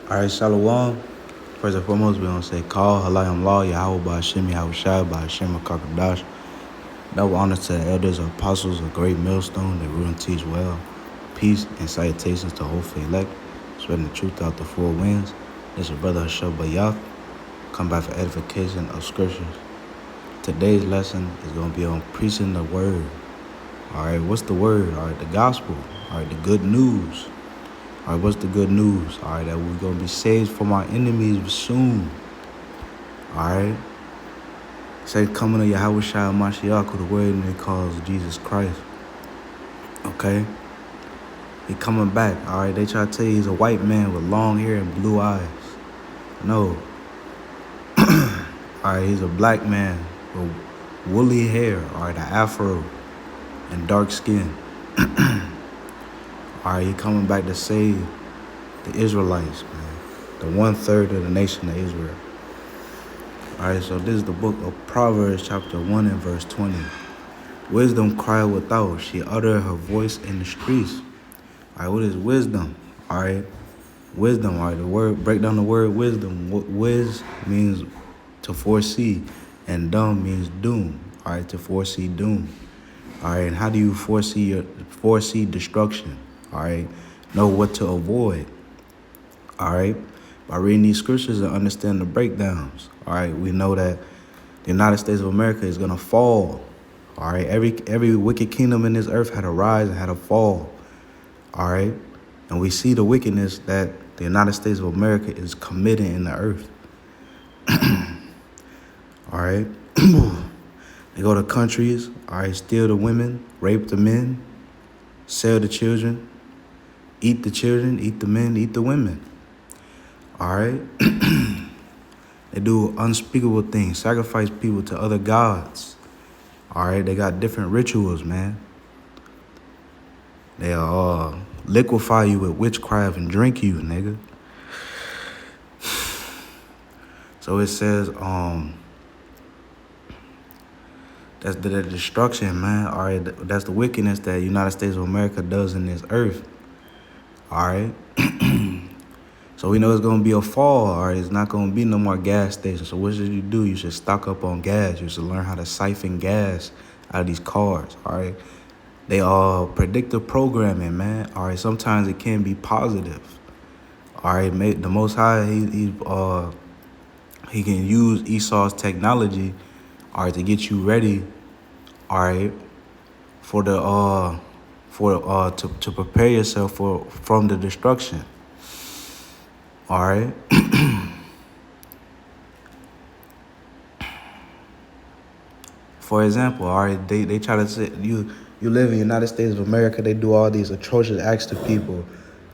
All right, Shalom. First and foremost, we're going to say, Call, Halayim Law, Yahweh Ba'ashim, Yahweh Shai, Ba'ashim, Kakadash. Double honor to the elders, apostles, a great millstone that rule and teach well. Peace and salutations to hopeful elect, spreading the truth out the four winds. This is your brother Hashab Bayak, come back for edification of scriptures. Today's lesson is going to be on preaching the word. All right, what's the word? All right, the gospel. All right, the good news. All right, what's the good news? All right, that we're going to be saved from our enemies soon. All right. Say coming to Yahweh Shai Mashiach, the word and it calls Jesus Christ. Okay? He coming back. All right, they try to tell you he's a white man with long hair and blue eyes. No. All right, he's a black man with woolly hair. All right, an afro and dark skin. All right, he coming back to save the Israelites, man. The 1/3 of the nation of Israel. All right, so this is the book of Proverbs, chapter 1 and verse 20. Wisdom cried without. She uttered her voice in the streets. All right, what is wisdom? All right, wisdom. All right, the word, break down the word wisdom. Wiz means to foresee, and dumb means doom. All right, to foresee doom. All right, and how do you foresee destruction? All right, know what to avoid. All right, by reading these scriptures and understanding the breakdowns. All right, we know that the United States of America is gonna fall. All right, every wicked kingdom in this earth had a rise and had a fall. All right, and we see the wickedness that the United States of America is committing in the earth. All right, they go to countries. All right, steal the women, rape the men, sell the children, eat the children, eat the men, eat the women. All right. They do unspeakable things, sacrifice people to other gods. All right, they got different rituals, man. They liquefy you with witchcraft and drink you, nigga. So it says, that's the destruction, man. All right, that's the wickedness that the United States of America does in this earth. All right. So we know it's going to be a fall, all right? It's not going to be no more gas stations. So what should you do? You should stock up on gas. You should learn how to siphon gas out of these cars, all right? They predictive programming, man. All right, sometimes it can be positive. All right, the Most High, he can use Esau's technology, all right, to get you ready, all right, for the to prepare yourself from the destruction. All right. For example, all right, they try to say you live in the United States of America. They do all these atrocious acts to people,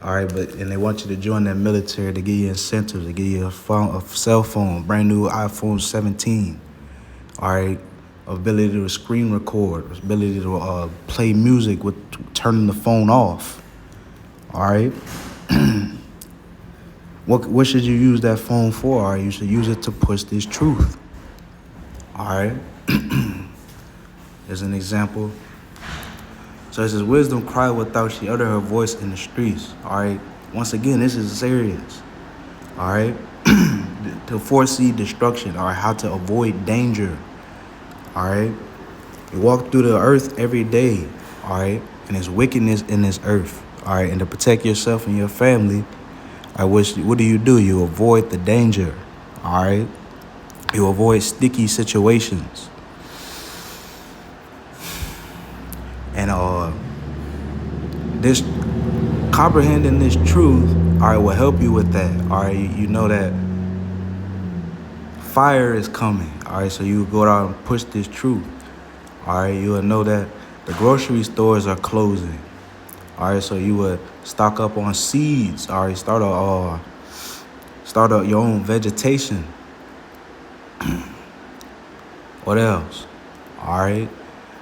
all right, and they want you to join their military to give you incentives, to give you a cell phone, brand new iPhone 17, all right, ability to screen record, ability to play music with turning the phone off, all right. What should you use that phone for? All right, you should use it to push this truth. All right. There's an example. So it says, wisdom cried without, she uttered her voice in the streets. All right. Once again, this is serious. All right. To foresee destruction. All right. How to avoid danger. All right. You walk through the earth every day. All right. And there's wickedness in this earth. All right. And to protect yourself and your family, what do? You avoid the danger, all right? You avoid sticky situations. And this comprehending this truth, all right, will help you with that, all right? You know that fire is coming, all right? So you go out and push this truth, all right? You will know that the grocery stores are closing. All right, so you would stock up on seeds. All right, start your own vegetation. What else? All right,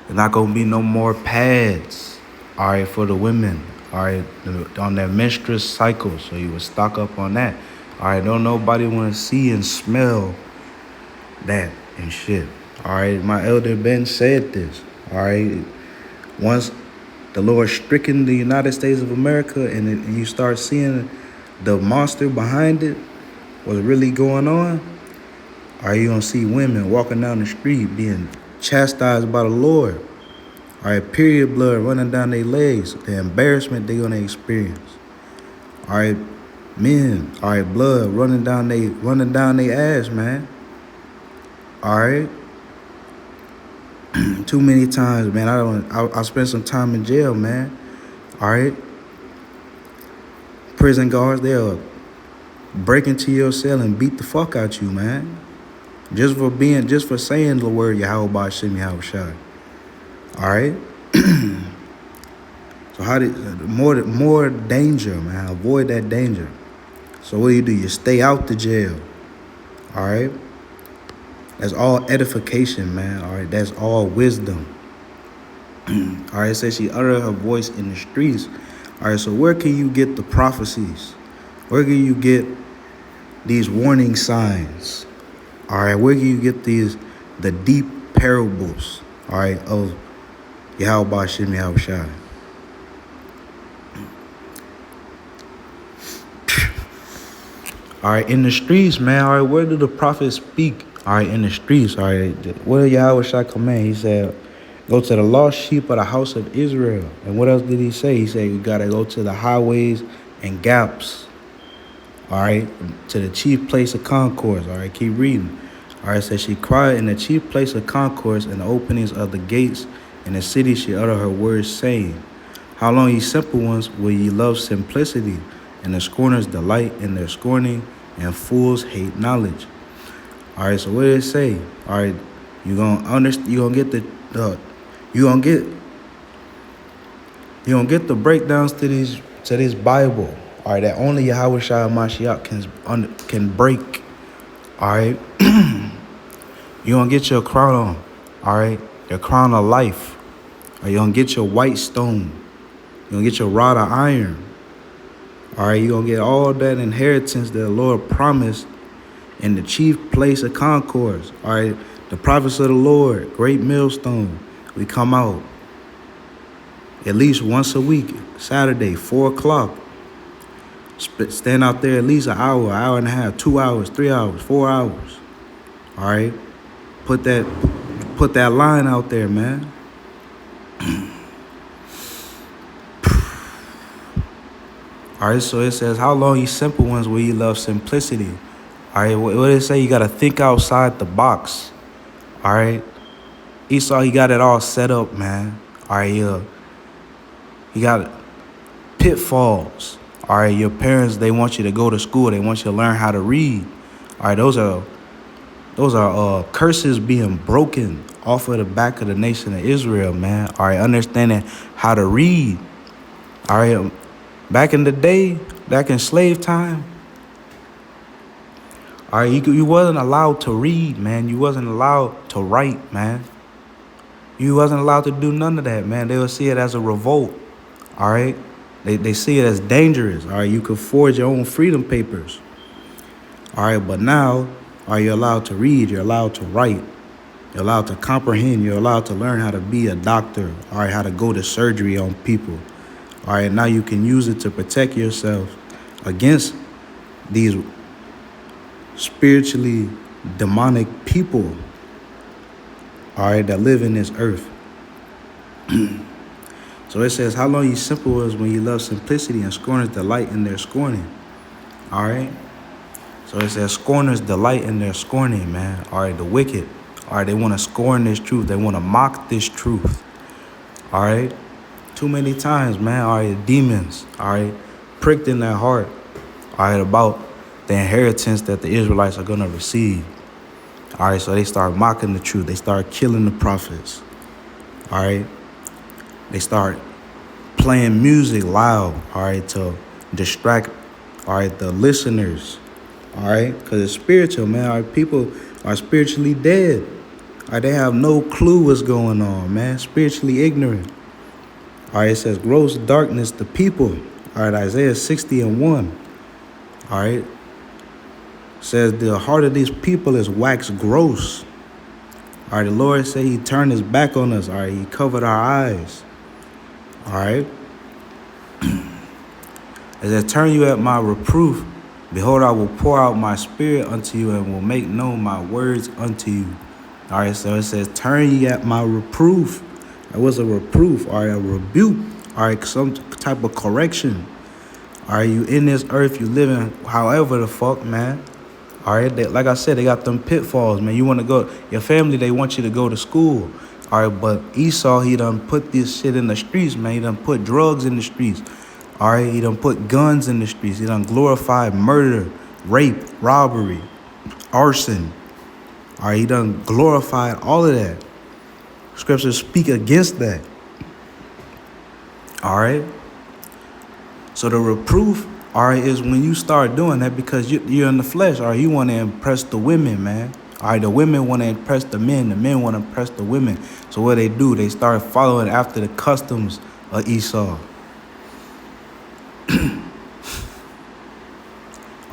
there's not gonna be no more pads. All right, for the women. All right, on their menstrual cycle. So you would stock up on that. All right, don't nobody want to see and smell that and shit. All right, my elder Ben said this. All right, once the Lord stricken the United States of America, and you start seeing the monster behind it, what's really going on, are you gonna see women walking down the street being chastised by the Lord? All right, period blood running down their legs, the embarrassment they're gonna experience. All right, men, all right, blood running down their ass, man. All right. Too many times, man. I spent some time in jail, man. All right. Prison guards, they'll break into your cell and beat the fuck out you, man. Just for saying the word Yahweh Ba'Shem Yahweh Shai. All right. So more danger, man. Avoid that danger. So what do? You stay out the jail. All right. That's all edification, man. All right. That's all wisdom. All right. It says she uttered her voice in the streets. All right. So where can you get the prophecies? Where can you get these warning signs? All right. Where can you get the deep parables? All right. Of Yahweh Ba'Shem Yahweh Shai. All right, in the streets, man. All right, where do the prophets speak? All right, in the streets. All right, what did Yahweh Shai command? He said, go to the lost sheep of the house of Israel. And what else did he say? He said, you got to go to the highways and gaps. All right, to the chief place of concourse. All right, keep reading. All right, it says, she cried in the chief place of concourse and the openings of the gates. In the city she uttered her words, saying, how long, ye simple ones, will ye love simplicity? And the scorners delight in their scorning, and fools hate knowledge. All right, so what did it say? All right, you're gonna get the breakdowns to this Bible. All right, that only Yahweh Shai Mashiach can break. All right, you're gonna get your crown on. All right, your crown of life. Or you're gonna get your white stone. You're gonna get your rod of iron. All right, you're going to get all that inheritance that the Lord promised in the chief place of concourse. All right, the prophets of the Lord, great millstone. We come out at least once a week, Saturday, 4 o'clock. Stand out there at least an hour and a half, 2 hours, 3 hours, 4 hours. All right, put that line out there, man. All right, so it says, how long, ye simple ones, will ye love simplicity? All right, what did it say? You got to think outside the box. All right, Esau, he got it all set up, man. All right, he got pitfalls. All right, your parents, they want you to go to school. They want you to learn how to read. All right, those are curses being broken off of the back of the nation of Israel, man. All right, understanding how to read. All right. Back in the day, back in slave time, all right, you wasn't allowed to read, man. You wasn't allowed to write, man. You wasn't allowed to do none of that, man. They would see it as a revolt, all right? They see it as dangerous, all right? You could forge your own freedom papers, all right? But now, are you allowed to read? You're allowed to write. You're allowed to comprehend. You're allowed to learn how to be a doctor, all right, how to go to surgery on people. All right, now you can use it to protect yourself against these spiritually demonic people, all right, that live in this earth. So it says, how long ye simple was when you love simplicity, and scorners delight in their scorning. All right. So it says scorners delight in their scorning, man. All right, the wicked. All right, they want to scorn this truth. They want to mock this truth. All right. Too many times, man. All right, demons, all right, pricked in their heart, all right, about the inheritance that the Israelites are going to receive. All right, so they start mocking the truth. They start killing the prophets. All right, they start playing music loud, all right, to distract, all right, the listeners, all right, because it's spiritual, man. All right, people are spiritually dead. All right, they have no clue what's going on, man, spiritually ignorant. All right, it says gross darkness to people. All right, Isaiah 60:1. All right. It says the heart of these people is waxed gross. All right, the Lord said he turned his back on us. All right, he covered our eyes. All right. It says, turn you at my reproof. Behold, I will pour out my spirit unto you and will make known my words unto you. All right, so it says, turn ye at my reproof. That was a reproof, or a rebuke, or some type of correction. All right, you in this earth, you living however the fuck, man. All right, like I said, they got them pitfalls, man. You want to go, your family, they want you to go to school. All right, but Esau, he done put this shit in the streets, man. He done put drugs in the streets. All right, he done put guns in the streets. He done glorified murder, rape, robbery, arson. All right, he done glorified all of that. Scriptures speak against that. All right. So the reproof, all right, is when you start doing that because you're in the flesh. All right, you want to impress the women, man. All right, the women want to impress the men want to impress the women. So what they do, they start following after the customs of Esau.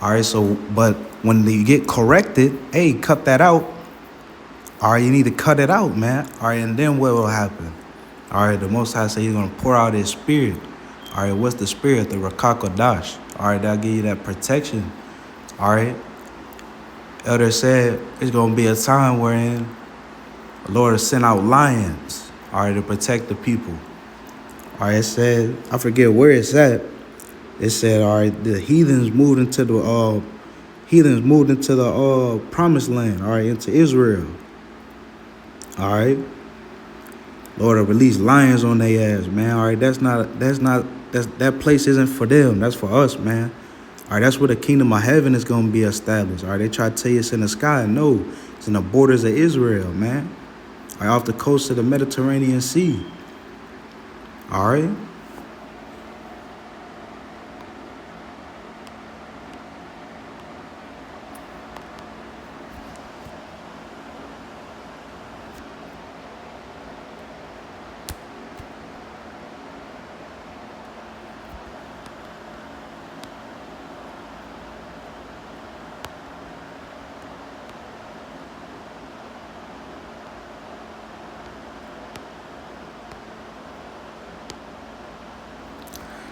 All right, so, but when you get corrected, hey, cut that out. All right, you need to cut it out, man. All right, and then what will happen? All right, the Most High said he's going to pour out his spirit. All right, what's the spirit? The Ruach HaKodesh. All right, that'll give you that protection. All right. Elder said it's going to be a time wherein the Lord will send out lions, all right, to protect the people. All right, it said, I forget where it's at. It said, all right, the heathens moved into the promised land, all right, into Israel. All right. Lord will release lions on their ass, man. All right, that place isn't for them. That's for us, man. All right, that's where the kingdom of heaven is going to be established. All right, they try to tell you it's in the sky. No, it's in the borders of Israel, man. All right, off the coast of the Mediterranean Sea. All right.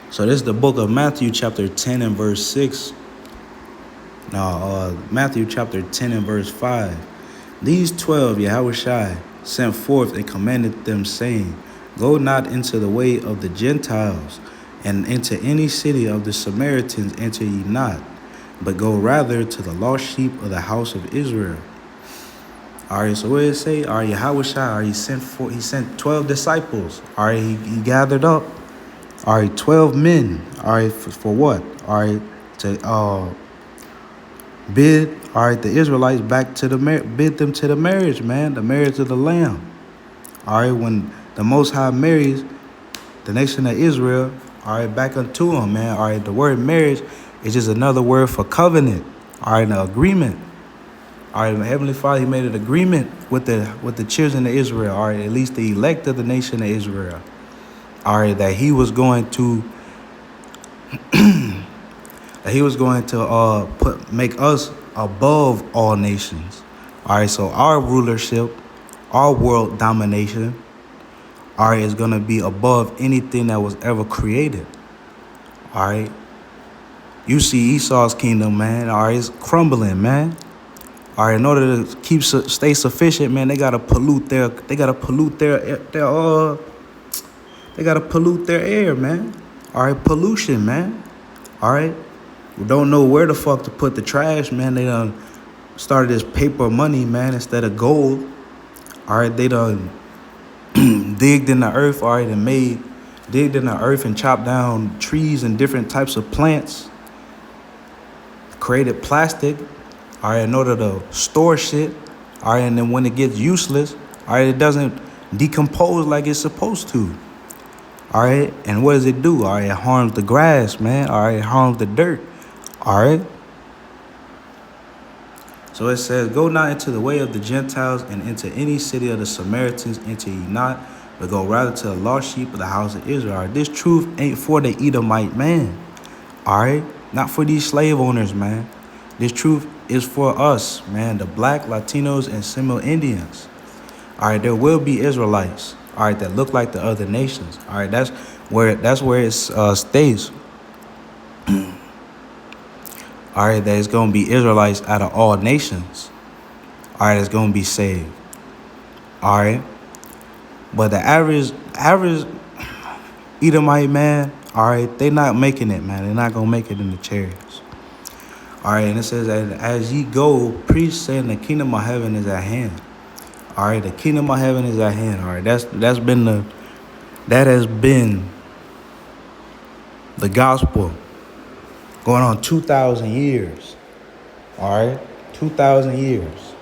So this is the book of Matthew chapter 10 and verse 6. Now, Matthew chapter 10 and verse 5. These 12 Yahushua sent forth and commanded them, saying, go not into the way of the Gentiles, and into any city of the Samaritans enter ye not, but go rather to the lost sheep of the house of Israel. All right, so what did it say? All right, Yahushua, he sent 12 disciples. All right, he gathered up. All right, 12 men. All right, for what? All right, to bid. All right, the Israelites back to bid them to the marriage, man, the marriage of the Lamb. All right, when the Most High marries the nation of Israel, all right, back unto him, man. All right, the word marriage is just another word for covenant. All right, an agreement. All right, the Heavenly Father, he made an agreement with the children of Israel. All right, at least the elect of the nation of Israel. All right, that he was going to make us above all nations. All right, so our rulership, our world domination, all right, is going to be above anything that was ever created. All right, you see Esau's kingdom, man. All right, it's crumbling, man. All right, in order to stay sufficient, man, they gotta pollute their air, man. All right, pollution, man. All right, we don't know where the fuck to put the trash, man. They done started this paper money, man, instead of gold. All right, they done digged in the earth, all right, and digged in the earth and chopped down trees and different types of plants. Created plastic, all right, in order to store shit. All right, and then when it gets useless, all right, it doesn't decompose like it's supposed to. All right, and what does it do? All right, it harms the grass, man. All right, it harms the dirt. All right. So it says, go not into the way of the Gentiles, and into any city of the Samaritans enter ye not, but go rather to the lost sheep of the house of Israel. All right, this truth ain't for the Edomite man. All right, not for these slave owners, man. This truth is for us, man, the black, Latinos, and Seminole Indians. All right, there will be Israelites, all right, that look like the other nations. All right, that's where it states. All right, that it's going to be Israelites out of all nations. All right, that's going to be saved. All right. But the average Edomite man, all right, they not making it, man. They're not going to make it in the chariots. All right, and it says that as ye go, preach saying the kingdom of heaven is at hand. All right, the kingdom of heaven is at hand. All right, that has been the gospel going on 2,000 years. All right, 2,000 years.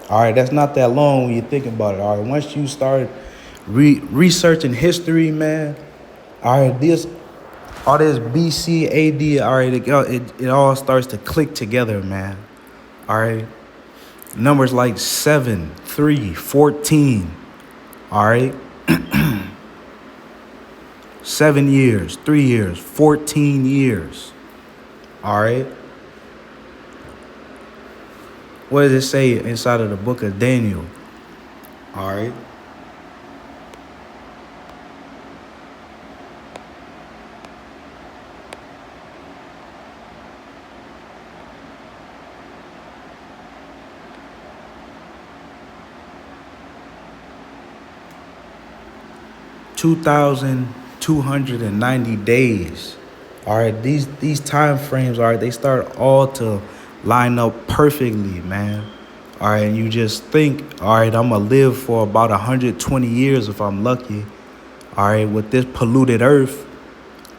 All right, that's not that long when you think about it. All right, once you start researching history, man. All right, all this BC, AD. All right, it all starts to click together, man. All right, numbers like 7, 3, 14. All right, 7 years, 3 years, 14 years. All right. What does it say inside of the book of Daniel? All right. $2,290 days. All right, these time frames, all right, they start all to line up perfectly, man. All right, and you just think, all right, I'm gonna live for about 120 years if I'm lucky. All right, with this polluted earth,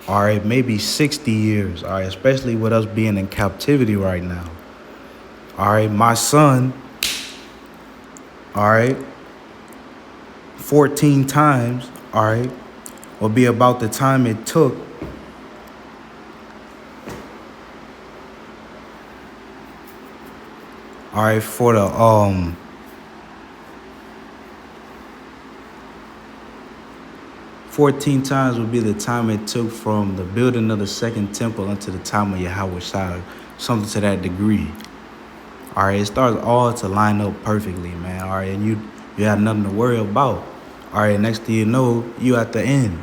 all right, maybe 60 years. All right, especially with us being in captivity right now. All right, my son, all right, 14 times, all right, will be about the time it took all right, for the 14 times would be the time it took from the building of the second temple until the time of Yahweh Shai, something to that degree. All right, it starts all to line up perfectly, man. All right, and you have nothing to worry about. All right, next thing you know, you at the end.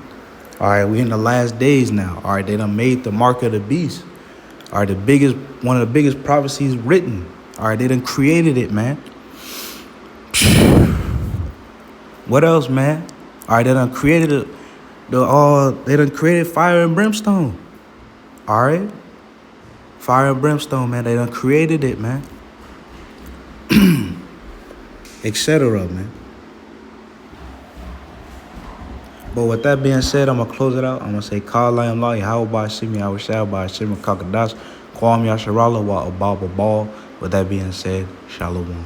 All right, we in the last days now. All right, they done made the mark of the beast. All right, one of the biggest prophecies written. All right, they done created it, man. What else, man? All right, they done created they done created fire and brimstone. All right, fire and brimstone, man. They done created it, man. Etc., man. But with that being said, I'm gonna close it out. I'm gonna say, Call I am law, Yahweh by Shimi, Yahweh Shai by Shimi Kakadash, Kwam Yasharala, wa Ababa Ball. With that being said, Shalom.